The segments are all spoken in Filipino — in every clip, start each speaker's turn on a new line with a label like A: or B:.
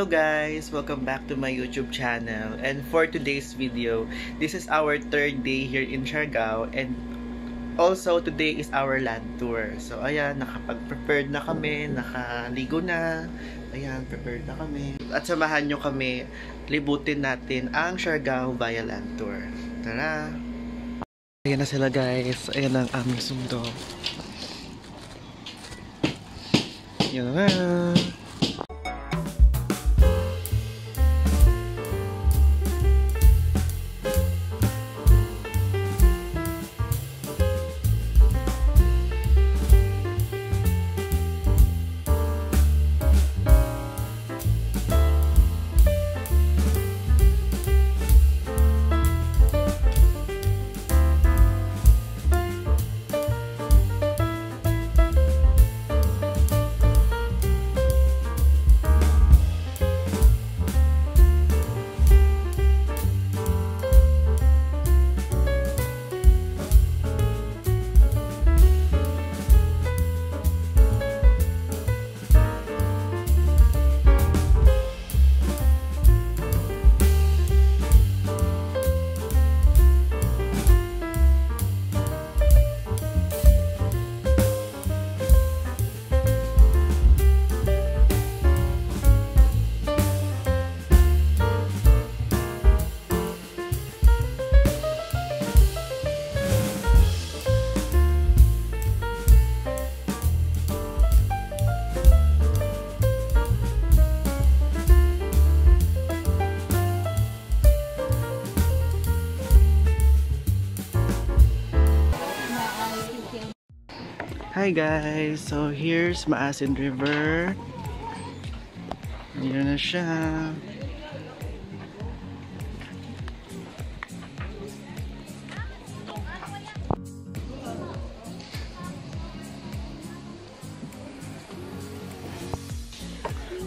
A: Hello guys! Welcome back to my YouTube channel. And for today's video, this is our third day here in Siargao. And also, today is our land tour. So ayan, nakapag-prepared na kami, nakaligo na. Ayan, prepared na kami. At samahan nyo kami, libutin natin ang Siargao via land tour. Tara! Ayan na sila guys. Ayan ang aming sundo. Ayan na. Hi guys! So here's Maasin River. Ayan na siya.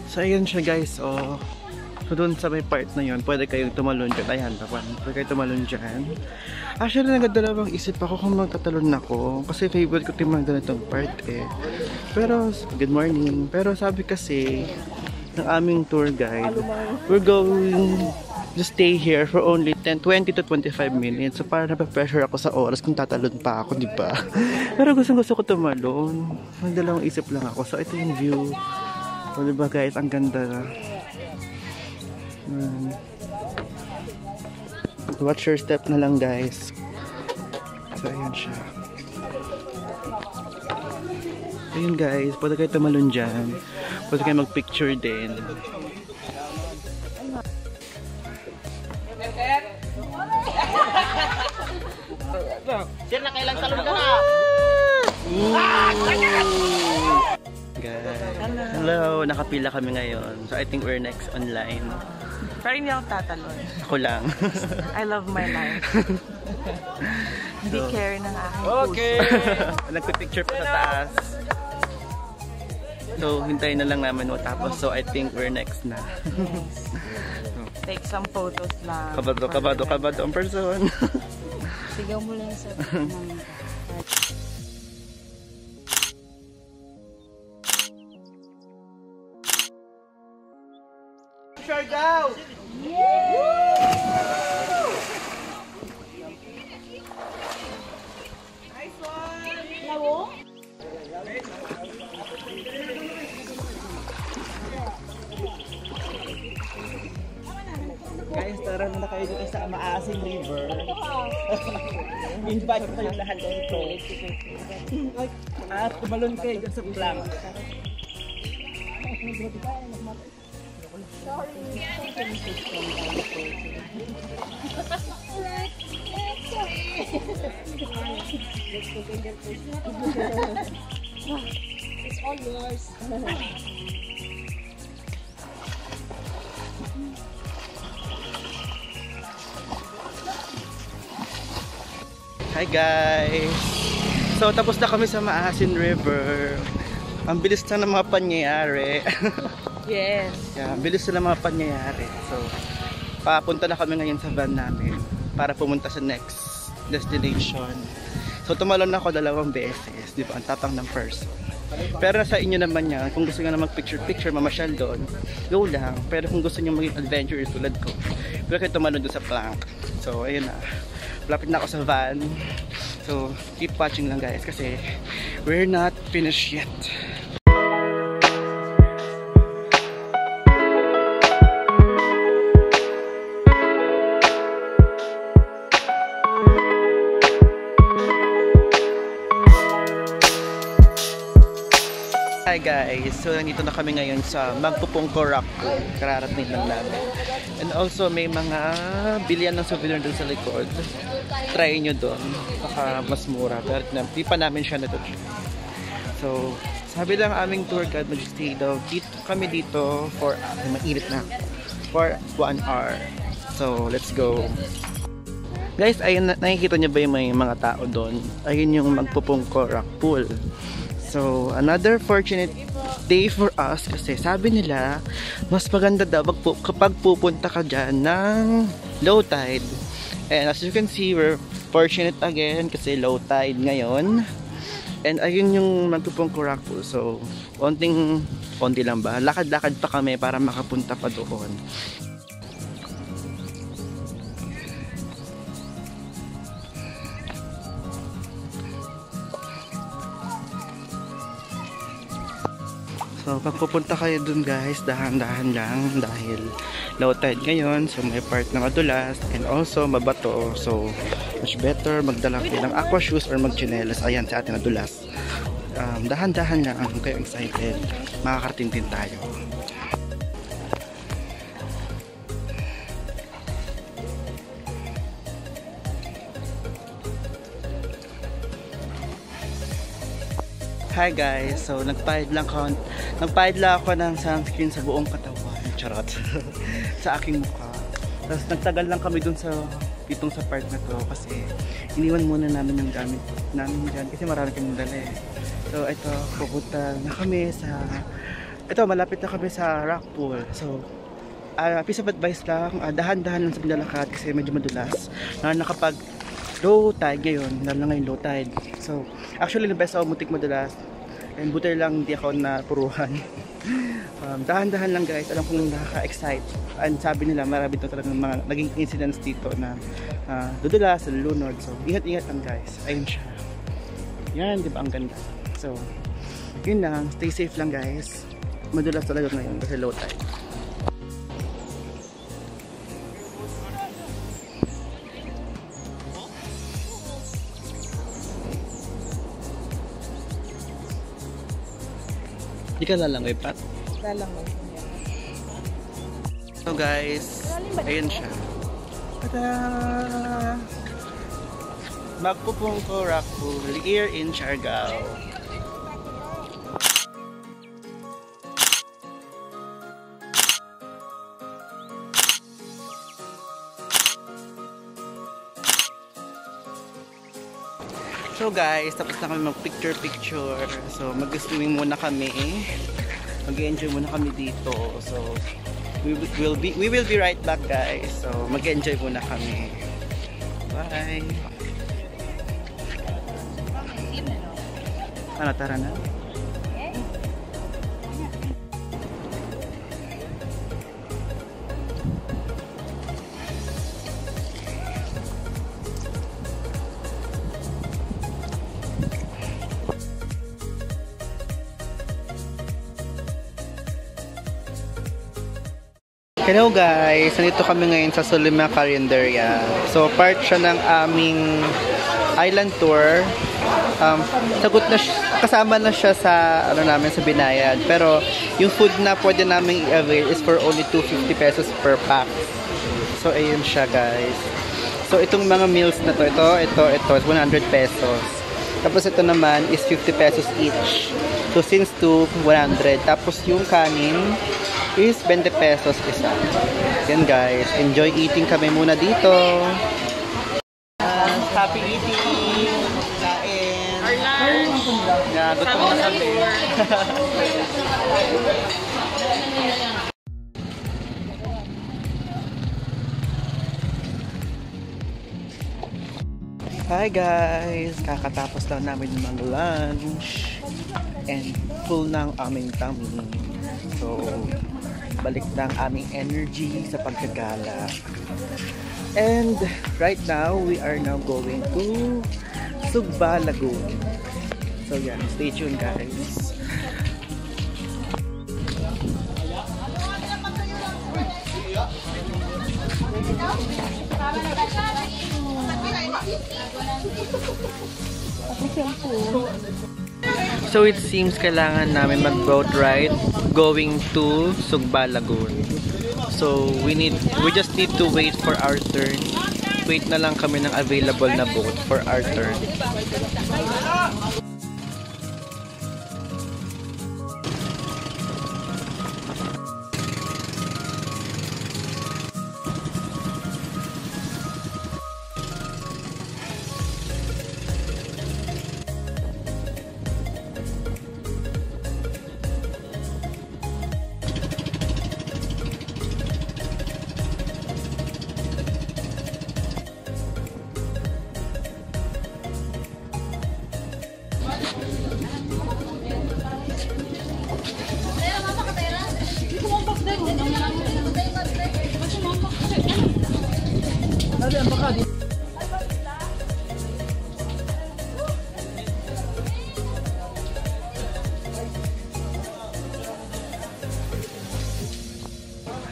A: So ayan siya guys. So doon sa may part na yun, pwede kayong tumalon dyan. Ayan, pwede kayong tumalon dyan. Actually, nagdalawang isip ako kung magtatalon ako. Kasi favorite ko yung mga ganitong part eh. Pero, good morning. Pero sabi kasi ng aming tour guide, we're going to stay here for only 20 to 25 minutes. So parang napapressure ako sa oras kung tatalon pa ako, diba? Pero gusto ko tumalon. Nagdalawang isip lang ako. So ito yung view. So diba guys, ang ganda. Watch your step na lang guys. So ayan siya. Ayun guys, pwede kayo tumalon dyan. Pwede kayo mag-picture din.
B: Sir, nakailang talon ka na?
A: Guys, hello, nakapila kami ngayon. So I think we're next online.
C: Pero hindi ako tatalon.
A: Ako lang.
C: I love my life. Hindi care ng aking
B: Okay!
A: Nagpipicture pa sa taas. So, hintayin na lang namin matapos. So, I think we're next na.
C: Take some photos lang.
A: Kabado ang person.
C: Sigaw mo lang sa
A: Siargao!
C: Nice one! Lawo?
B: Guys, tara na kayo dito sa Maasin River. Invite ko kayo lahat dito. At tumalon kayo dyan sa plank.
C: It's all yours.
A: Hi guys! So tapos na kami sa Maasin River. Ang bilis na ng mga pangyayari.
C: Yes.
A: Yeah, ang bilis na ng mga pangyayari. So papunta na kami ngayon sa van namin para pumunta sa next destination. So tumalon ako 2 beses, di ba? Ang tapang ng person. Pero sa inyo naman yan, kung gusto nyo na mag-picture-picture, mamasyal doon, go lang. Pero kung gusto nyo maging adventurous tulad ko, pwede kayo tumalon doon sa plank. So, ayun na. Lapit na ako sa van. So, keep watching lang guys kasi we're not finished yet. Hi guys! So nandito na kami ngayon sa Magpupungko Rock Pool. Kararating lang namin. And also may mga bilihan ng souvenir doon sa likod. Try nyo doon. Baka mas mura. Pero di pa namin siya natutunan. So sabi lang aming tour guide mag-stay daw. Kami dito for mainit na. For 1 hour. So let's go. Guys, ayun, nakikita nyo ba yung may mga tao doon? Ayun yung Magpupungko Rock Pool. So, another fortunate day for us kasi sabi nila, mas maganda daw kapag pupunta ka dyan ng low tide. And as you can see, we're fortunate again kasi low tide ngayon. And ayun yung Magpupungko Rock Pool. So, konti lang ba? Lakad-lakad pa kami para makapunta pa doon. So, pag pupunta kayo dun guys, dahan-dahan lang dahil low tide ngayon. So, may part na madulas and also mabato. So, much better magdala kayo ng aqua shoes or mag-chinelas. Ayan, sa atin nadulas. Dahan-dahan lang kung kayo excited. Makakarating din tayo. Hi guys, so nagpahid lang ako ng sunscreen sa buong katawan, charot, sa aking mukha. Tapos nagtagal lang kami dun sa part na to kasi iniwan muna namin yung gamit namin dyan kasi marami kaming dala eh. So ito, pupunta na kami sa, malapit na kami sa rock pool. So piece of advice lang, dahan-dahan lang sa paglalakad kasi medyo madulas. Nakapag low tide ngayon, lalo na ngayon low tide. So, actually the best ako mutik madalas. And buti lang hindi ako napuruhan. Dahan-dahan lang guys, alam kong nakaka-excite. And sabi nila, marami ito talagang mga naging incidents dito na dudulas, lunod. So, ingat-ingat lang guys. Ayun siya. Yan, di ba ang ganda? So, yun lang, stay safe lang guys. Madulas talaga ngayon kasi low tide. Di ka lalangoy, Pat?
C: Lalangoy.
A: So guys, ayun siya. Tada! Magpupungko Rock Pool here in Siargao. So guys, tapos na kami mag-picture. So mag-swimming muna kami. Mag-enjoy muna kami dito. So we will be right back guys. So mag-enjoy muna kami. Bye. Ano, tara na. Hello guys! Nandito kami ngayon sa Sulima Carinderia. So part siya ng aming island tour. Kasama na siya sa namin sa Binayad. Pero yung food na pwede namin i-avail is for only 250 pesos per pack. So ayun siya guys. So itong mga meals na to, ito is 100 pesos. Tapos ito naman is 50 pesos each. So since 100. Tapos yung kanin is 20 pesos isa. Yan guys, enjoy eating kami muna dito. Happy eating! Kain!
C: Our lunch!
A: Yeah, gusto mo na kami. Hi guys! Kakatapos lang namin mag-lunch. and full ng aming tummy. So, balik na ang aming energy sa pagkagala. And right now, we are now going to Sugba Lagoon. So yeah, stay tuned guys. So it seems kailangan namin mag-boat ride going to Sugba Lagoon. So we just need to wait for our turn. Wait na lang kami ng available na boat for our turn.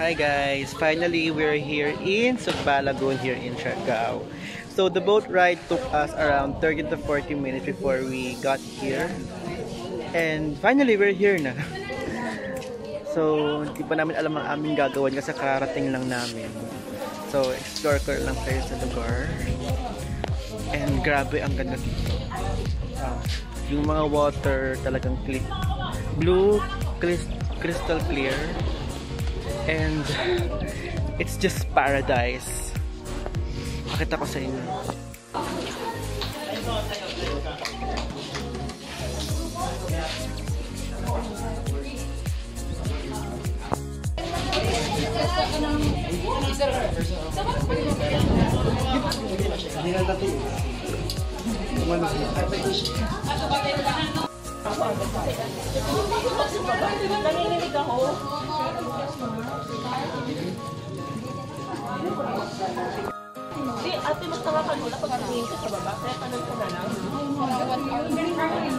A: Hi guys! Finally, we're here in Sugba Lagoon here in Siargao. So the boat ride took us around 30 to 40 minutes before we got here. And finally, we're here na. So, hindi pa namin alam ang aming gagawin kasi kararating lang namin. So, explore ko lang kayo sa lugar. And grabe, ang ganda dito. Yung mga water talagang blue, crystal clear. And it's just paradise. Pakita ko sa inyo.
C: Nanginginig ako. Hindi, ate, mas tawakan mo na pag tumingin ka sa baba. Kaya tanong ko na lang.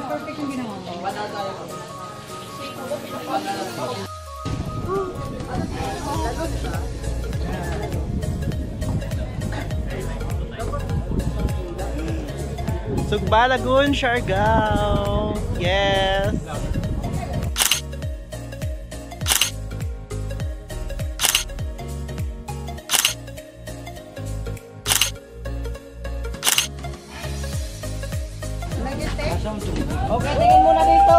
C: Perfect yung ginawa mo.
A: Sugba Lagoon, Siargao! Yes!
B: Okay, tingin muna dito.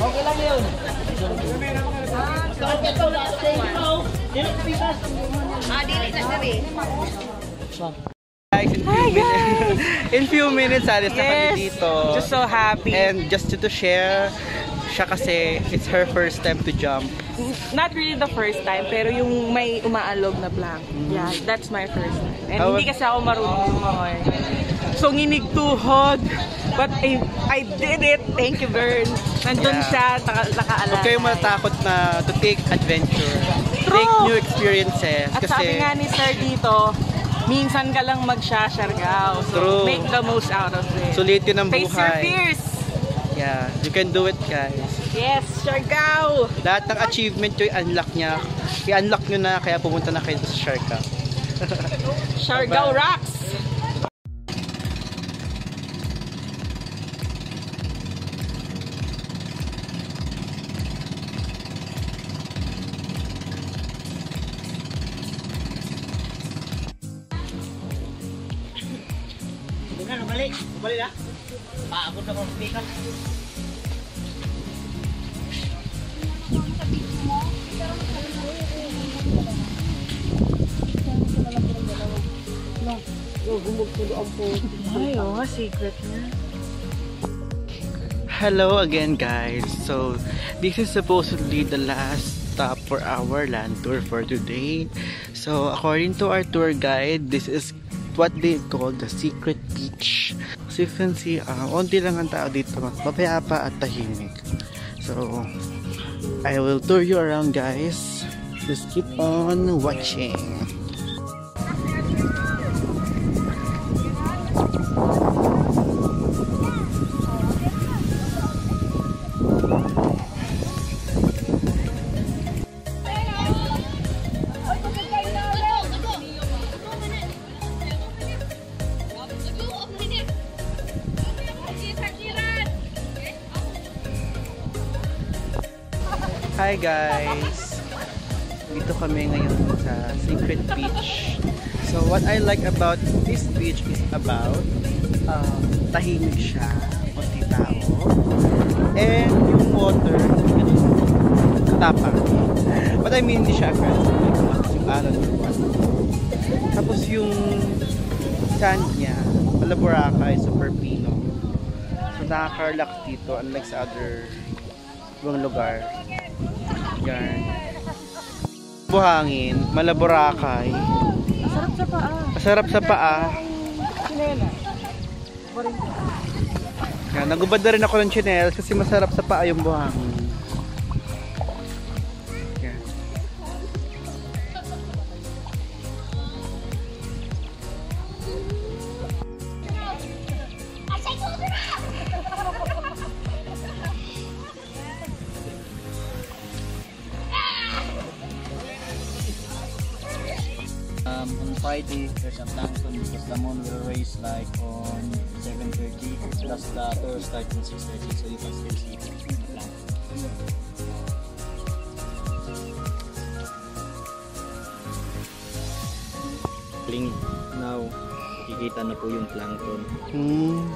B: Okay lang yun.
C: Dili na sabi.
A: Guys, in few minutes, alis na kami dito.
C: Just so happy.
A: And just to share, siya kasi it's her first time to jump.
C: Not really the first time, pero yung may umaalog na plank. Yeah, that's my first time. And hindi kasi ako marunong lumangoy. So, nginig tuhod. But I did it. Thank you, Bern. Nandun siya, nakaalala.
A: Huwag kayong matakot na to take adventure.
C: True.
A: Take new experiences.
C: At
A: kasi
C: sabi nga ni Sir dito, minsan ka lang mag-Siargao. So,
A: true.
C: Make the most out of it.
A: Sulitin ang
C: Face your
A: buhay.
C: fears.
A: Yeah, you can do it, guys.
C: Yes, Siargao!
A: Lahat ng achievement yung i-unlock niya. I-unlock nyo na, kaya pumunta na kayo sa Siargao.
C: Siargao rocks!
B: Balik na. Paabot na kong speaker.
C: Ay, oh, secret niya.
A: Hello again, guys. So, this is supposedly the last stop for our land tour for today. So, according to our tour guide, this is what they call the secret beach. As you can see, onti lang ang tao dito, mapayapa at tahimik. So, I will tour you around, guys. Just keep on watching. Hi guys! Dito kami ngayon sa Secret Beach. So what I like about this beach is about tahimik siya, konti tao. And yung water, katapang. But I mean, hindi siya aggressive. Yung alon or what. Tapos yung sand niya, Malaboracay, super pino. So nakaka-relax dito unlike sa other ibang lugar. Yan. Buhangin, Malaboracay.
C: Masarap sa paa.
A: Masarap sa paa.
C: Sinela.
A: Yan, nagubad na rin ako ng chinelas kasi masarap sa paa yung buhangin. Yan.
B: On Friday, there's a plankton because the moon will rise like on 7:30. Plus the tour starts on 6:30, so you can still see the plankton. Now, makikita na po yung plankton.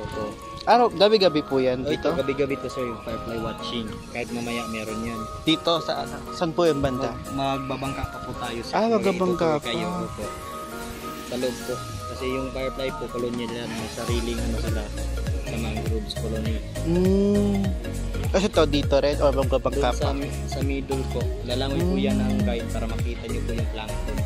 B: Opo.
A: Ano, gabi-gabi po yan dito?
B: Ito, gabi-gabi to sir, yung firefly watching. Kahit mamaya meron yan.
A: Dito, saan po yung banda?
B: Magbabangka pa po tayo sir.
A: Magbabangka pa.
B: Kayo po. Sa loob po. Kasi yung firefly po, kolonya nila, may sariling sila sa mangroves colony.
A: Kasi to dito rin o magbabangka pa?
B: Sa middle po. Lalangoy po yan ang guide para makita nyo po yung plankton.